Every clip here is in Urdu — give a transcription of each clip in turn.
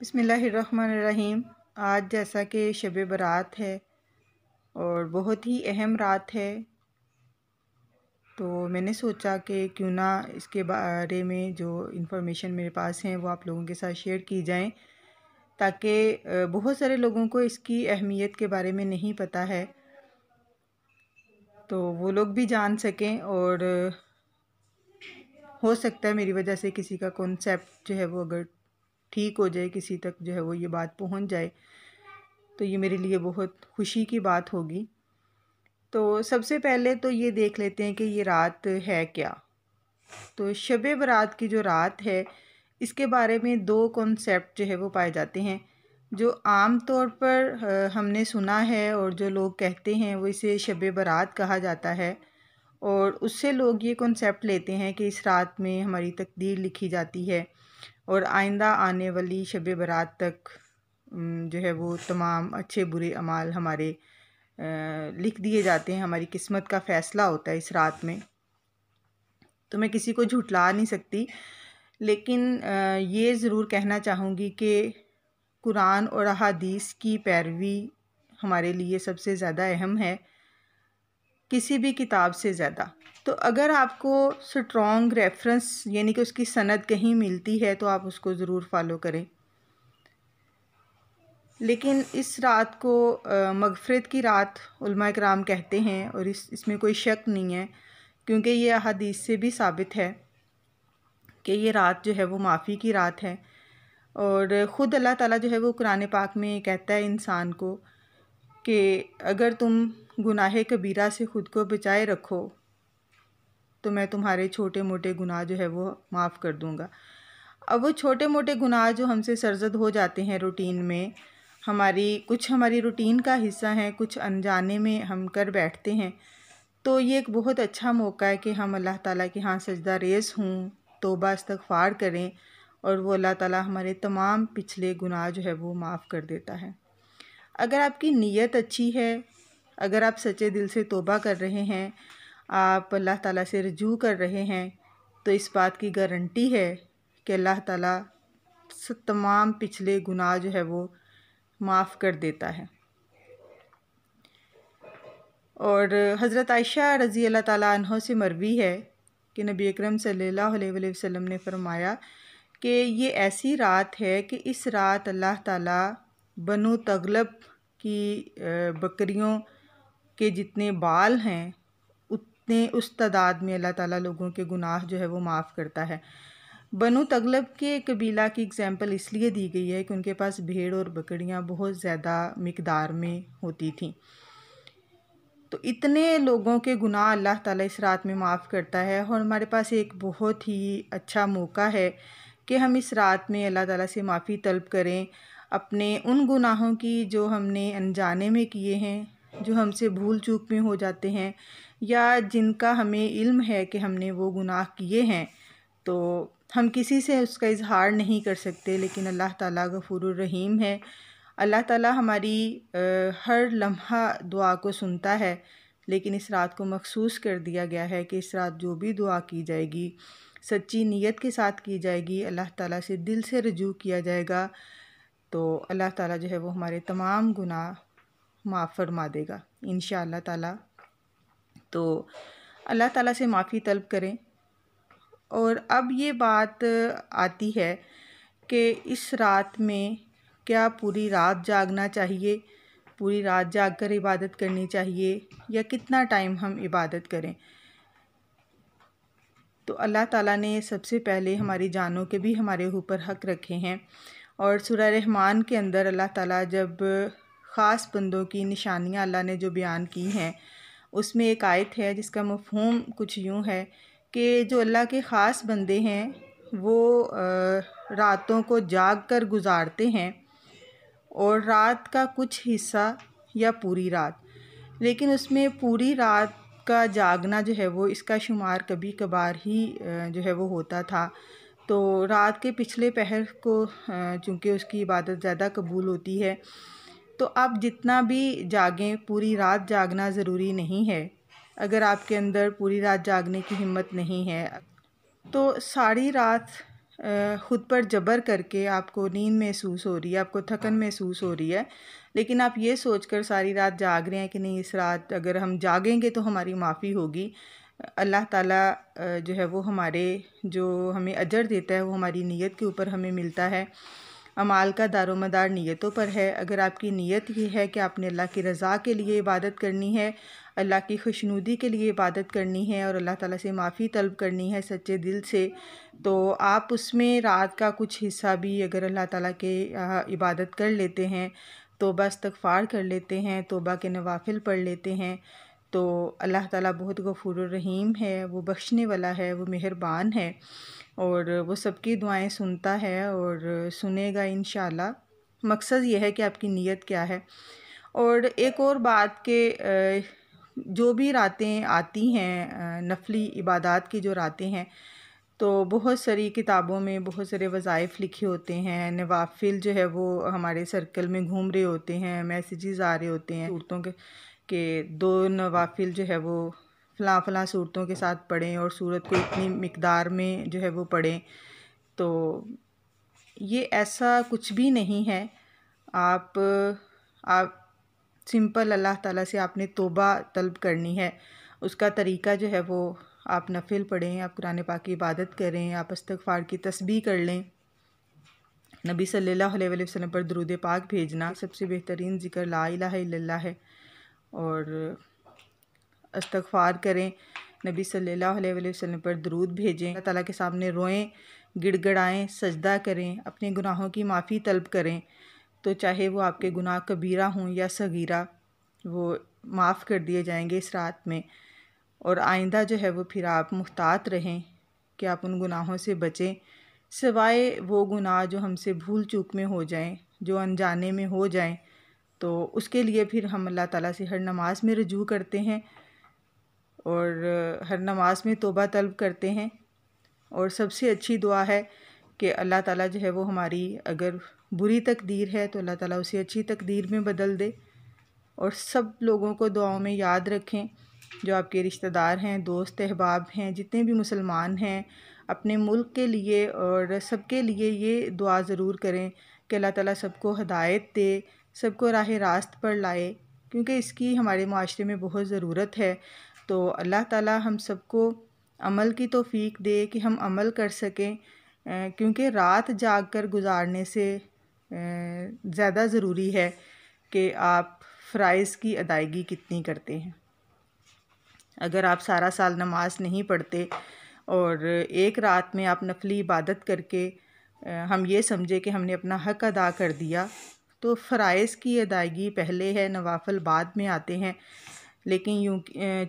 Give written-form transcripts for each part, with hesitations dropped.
بسم اللہ الرحمن الرحیم۔ آج جیسا کہ شب برات ہے اور بہت ہی اہم رات ہے، تو میں نے سوچا کہ کیوں نہ اس کے بارے میں جو انفارمیشن میرے پاس ہیں وہ آپ لوگوں کے ساتھ شیئر کی جائیں، تاکہ بہت سارے لوگوں کو اس کی اہمیت کے بارے میں نہیں پتہ ہے، تو وہ لوگ بھی جان سکیں، اور ہو سکتا ہے میری وجہ سے کسی کا کانسیپٹ جو ہے وہ اگر ٹھیک ہو جائے، کسی تک جو ہے وہ یہ بات پہنچ جائے، تو یہ میرے لیے بہت خوشی کی بات ہوگی۔ تو سب سے پہلے تو یہ دیکھ لیتے ہیں کہ یہ رات ہے کیا۔ تو شب برات کی جو رات ہے، اس کے بارے میں دو کانسیپٹ جو ہے وہ پائے جاتے ہیں، جو عام طور پر ہم نے سنا ہے، اور جو لوگ کہتے ہیں وہ اسے شب برات کہا جاتا ہے، اور اس سے لوگ یہ کانسیپٹ لیتے ہیں کہ اس رات میں ہماری تقدیر لکھی جاتی ہے، اور آئندہ آنے والی شب برات تک جو ہے وہ تمام اچھے برے اعمال ہمارے لکھ دیے جاتے ہیں، ہماری قسمت کا فیصلہ ہوتا ہے اس رات میں۔ تو میں کسی کو جھٹلا نہیں سکتی، لیکن یہ ضرور کہنا چاہوں گی کہ قرآن اور احادیث کی پیروی ہمارے لیے سب سے زیادہ اہم ہے، کسی بھی کتاب سے زیادہ۔ تو اگر آپ کو سٹرونگ ریفرنس یعنی کہ اس کی سند کہیں ملتی ہے تو آپ اس کو ضرور فالو کریں، لیکن اس رات کو مغفرت کی رات علماء کرام کہتے ہیں، اور اس میں کوئی شک نہیں ہے، کیونکہ یہ احادیث سے بھی ثابت ہے کہ یہ رات جو ہے وہ معافی کی رات ہے، اور خود اللہ تعالیٰ جو ہے وہ قرآن پاک میں کہتا ہے انسان کو کہ اگر تم گناہ کبیرہ سے خود کو بچائے رکھو تو میں تمہارے چھوٹے موٹے گناہ جو ہے وہ معاف کر دوں گا۔ اب وہ چھوٹے موٹے گناہ جو ہم سے سرزد ہو جاتے ہیں روٹین میں، کچھ ہماری روٹین کا حصہ ہیں، کچھ انجانے میں ہم کر بیٹھتے ہیں، تو یہ ایک بہت اچھا موقع ہے کہ ہم اللہ تعالیٰ کے ہاں سجدہ ریز ہوں، توبہ استغفار کریں، اور وہ اللہ تعالیٰ ہمارے تمام پچھلے گناہ جو ہے وہ معاف کر دیتا ہے۔ اگر آپ کی نیت اچھی ہے، اگر آپ سچے دل سے توبہ کر رہے ہیں، آپ اللہ تعالیٰ سے رجوع کر رہے ہیں، تو اس بات کی گارنٹی ہے کہ اللہ تعالیٰ تمام پچھلے گناہ جو ہے وہ معاف کر دیتا ہے۔ اور حضرت عائشہ رضی اللہ تعالیٰ عنہ سے مروی ہے کہ نبی اکرم صلی اللہ علیہ وآلہ وسلم نے فرمایا کہ یہ ایسی رات ہے کہ اس رات اللہ تعالیٰ بنو تغلب کی بکریوں کے جتنے بال ہیں اتنے اس تعداد میں اللہ تعالیٰ لوگوں کے گناہ جو ہے وہ معاف کرتا ہے۔ بنو تغلب کے قبیلہ کی اگزامپل اس لیے دی گئی ہے کہ ان کے پاس بھیڑ اور بکریاں بہت زیادہ مقدار میں ہوتی تھیں، تو اتنے لوگوں کے گناہ اللہ تعالیٰ اس رات میں معاف کرتا ہے، اور ہمارے پاس ایک بہت ہی اچھا موقع ہے کہ ہم اس رات میں اللہ تعالیٰ سے معافی طلب کریں اپنے ان گناہوں کی جو ہم نے انجانے میں کیے ہیں، جو ہم سے بھول چوک میں ہو جاتے ہیں، یا جن کا ہمیں علم ہے کہ ہم نے وہ گناہ کیے ہیں، تو ہم کسی سے اس کا اظہار نہیں کر سکتے، لیکن اللہ تعالیٰ غفور الرحیم ہے۔ اللہ تعالیٰ ہماری ہر لمحہ دعا کو سنتا ہے، لیکن اس رات کو مخصوص کر دیا گیا ہے کہ اس رات جو بھی دعا کی جائے گی سچی نیت کے ساتھ کی جائے گی، اللہ تعالیٰ سے دل سے رجوع کیا جائے گا، تو اللہ تعالیٰ جو ہے وہ ہمارے تمام گناہ معاف فرما دے گا انشاءاللہ تعالیٰ۔ تو اللہ تعالیٰ سے معافی طلب کریں۔ اور اب یہ بات آتی ہے کہ اس رات میں کیا پوری رات جاگنا چاہیے، پوری رات جاگ کر عبادت کرنی چاہیے، یا کتنا ٹائم ہم عبادت کریں۔ تو اللہ تعالیٰ نے سب سے پہلے ہماری جانوں کے بھی ہمارے اوپر حق رکھے ہیں، اور سورہ رحمان کے اندر اللہ تعالیٰ جب خاص بندوں کی نشانیاں اللہ نے جو بیان کی ہیں، اس میں ایک آیت ہے جس کا مفہوم کچھ یوں ہے کہ جو اللہ کے خاص بندے ہیں وہ راتوں کو جاگ کر گزارتے ہیں، اور رات کا کچھ حصہ یا پوری رات، لیکن اس میں پوری رات کا جاگنا جو ہے وہ اس کا شمار کبھی کبھار ہی جو ہے وہ ہوتا تھا، تو رات کے پچھلے پہر کو چونکہ اس کی عبادت زیادہ قبول ہوتی ہے، تو آپ جتنا بھی جاگیں، پوری رات جاگنا ضروری نہیں ہے۔ اگر آپ کے اندر پوری رات جاگنے کی ہمت نہیں ہے تو ساری رات خود پر جبر کر کے آپ کو نیند محسوس ہو رہی ہے، آپ کو تھکن محسوس ہو رہی ہے، لیکن آپ یہ سوچ کر ساری رات جاگ رہے ہیں کہ نہیں، اس رات اگر ہم جاگیں گے تو ہماری معافی ہوگی، اللہ تعالیٰ جو ہے وہ ہمارے جو ہمیں اجر دیتا ہے وہ ہماری نیت کے اوپر ہمیں ملتا ہے۔ اعمال کا دار و مدار نیتوں پر ہے۔ اگر آپ کی نیت یہ ہے کہ آپ نے اللہ کی رضا کے لیے عبادت کرنی ہے، اللہ کی خوشنودی کے لیے عبادت کرنی ہے اور اللہ تعالیٰ سے معافی طلب کرنی ہے سچے دل سے، تو آپ اس میں رات کا کچھ حصہ بھی اگر اللہ تعالیٰ کے عبادت کر لیتے ہیں، توبہ استغفار کر لیتے ہیں، توبہ کے نوافل پڑھ لیتے ہیں، تو اللہ تعالیٰ بہت غفور الرحیم ہے، وہ بخشنے والا ہے، وہ مہربان ہے، اور وہ سب کی دعائیں سنتا ہے اور سنے گا انشاءاللہ۔ مقصد یہ ہے کہ آپ کی نیت کیا ہے۔ اور ایک اور بات کہ جو بھی راتیں آتی ہیں نفلی عبادات کی جو راتیں ہیں، تو بہت ساری کتابوں میں بہت سارے وظائف لکھے ہوتے ہیں، نوافل جو ہے وہ ہمارے سرکل میں گھوم رہے ہوتے ہیں، میسیجز آ رہے ہوتے ہیں صورتوں کے کہ 2 نوافل جو ہے وہ فلاں فلاں صورتوں کے ساتھ پڑھیں اور صورت کو اتنی مقدار میں جو ہے وہ پڑھیں، تو یہ ایسا کچھ بھی نہیں ہے۔ آپ سمپل اللہ تعالیٰ سے آپ نے توبہ طلب کرنی ہے، اس کا طریقہ جو ہے وہ آپ نفل پڑھیں، آپ قرآن پاک کی عبادت کریں، آپ استغفار کی تسبیح کر لیں، نبی صلی اللہ علیہ وسلم پر درود پاک بھیجنا، سب سے بہترین ذکر لا الہ الا اللہ ہے، اور استغفار کریں، نبی صلی اللہ علیہ وسلم پر درود بھیجیں، اللہ تعالیٰ کے سامنے روئیں، گڑ گڑائیں، سجدہ کریں، اپنے گناہوں کی معافی طلب کریں، تو چاہے وہ آپ کے گناہ کبیرہ ہوں یا صغیرہ، وہ معاف کر دیے جائیں گے اس رات میں۔ اور آئندہ جو ہے وہ پھر آپ محتاط رہیں کہ آپ ان گناہوں سے بچیں، سوائے وہ گناہ جو ہم سے بھول چوک میں ہو جائیں، جو انجانے میں ہو جائیں، تو اس کے لیے پھر ہم اللہ تعالیٰ سے ہر نماز میں رجوع کرتے ہیں اور ہر نماز میں توبہ طلب کرتے ہیں، اور سب سے اچھی دعا ہے کہ اللہ تعالیٰ جو ہے وہ ہماری اگر بری تقدیر ہے تو اللہ تعالیٰ اسے اچھی تقدیر میں بدل دے۔ اور سب لوگوں کو دعاؤں میں یاد رکھیں، جو آپ کے رشتہ دار ہیں، دوست احباب ہیں، جتنے بھی مسلمان ہیں، اپنے ملک کے لیے اور سب کے لیے یہ دعا ضرور کریں کہ اللہ تعالیٰ سب کو ہدایت دے، سب کو راہ راست پر لائے، کیونکہ اس کی ہمارے معاشرے میں بہت ضرورت ہے۔ تو اللہ تعالیٰ ہم سب کو عمل کی توفیق دے کہ ہم عمل کر سکیں، کیونکہ رات جاگ کر گزارنے سے زیادہ ضروری ہے کہ آپ فرائض کی ادائیگی کتنی کرتے ہیں۔ اگر آپ سارا سال نماز نہیں پڑھتے اور ایک رات میں آپ نفلی عبادت کر کے ہم یہ سمجھے کہ ہم نے اپنا حق ادا کر دیا، تو فرائض کی ادائیگی پہلے ہے، نوافل بعد میں آتے ہیں، لیکن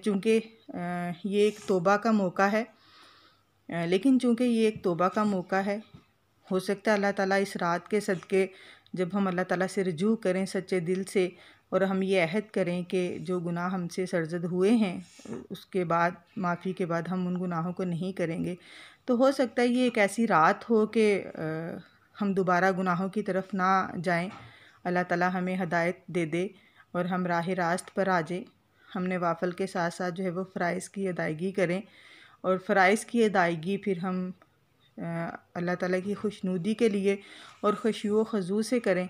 چونکہ یہ ایک توبہ کا موقع ہے، ہو سکتا ہے اللہ تعالیٰ اس رات کے صدقے جب ہم اللہ تعالیٰ سے رجوع کریں سچے دل سے، اور ہم یہ عہد کریں کہ جو گناہ ہم سے سرزد ہوئے ہیں اس کے بعد معافی کے بعد ہم ان گناہوں کو نہیں کریں گے، تو ہو سکتا ہے یہ ایک ایسی رات ہو کہ ہم دوبارہ گناہوں کی طرف نہ جائیں، اللہ تعالیٰ ہمیں ہدایت دے دے اور ہم راہ راست پر آ جائیں، ہم نوافل کے ساتھ ساتھ جو ہے وہ فرائض کی ادائیگی کریں، اور فرائض کی ادائیگی پھر ہم اللہ تعالیٰ کی خوشنودی کے لیے اور خشوع و خضوع سے کریں۔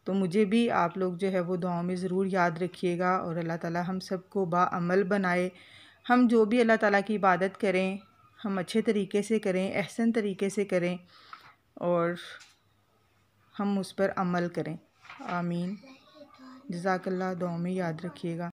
تو مجھے بھی آپ لوگ جو ہے وہ دعاؤں میں ضرور یاد رکھیے گا، اور اللہ تعالیٰ ہم سب کو باعمل بنائے، ہم جو بھی اللہ تعالیٰ کی عبادت کریں ہم اچھے طریقے سے کریں، احسن طریقے سے کریں، اور ہم اس پر عمل کریں۔ آمین۔ جزاک اللہ، دعاؤں میں یاد رکھیے گا۔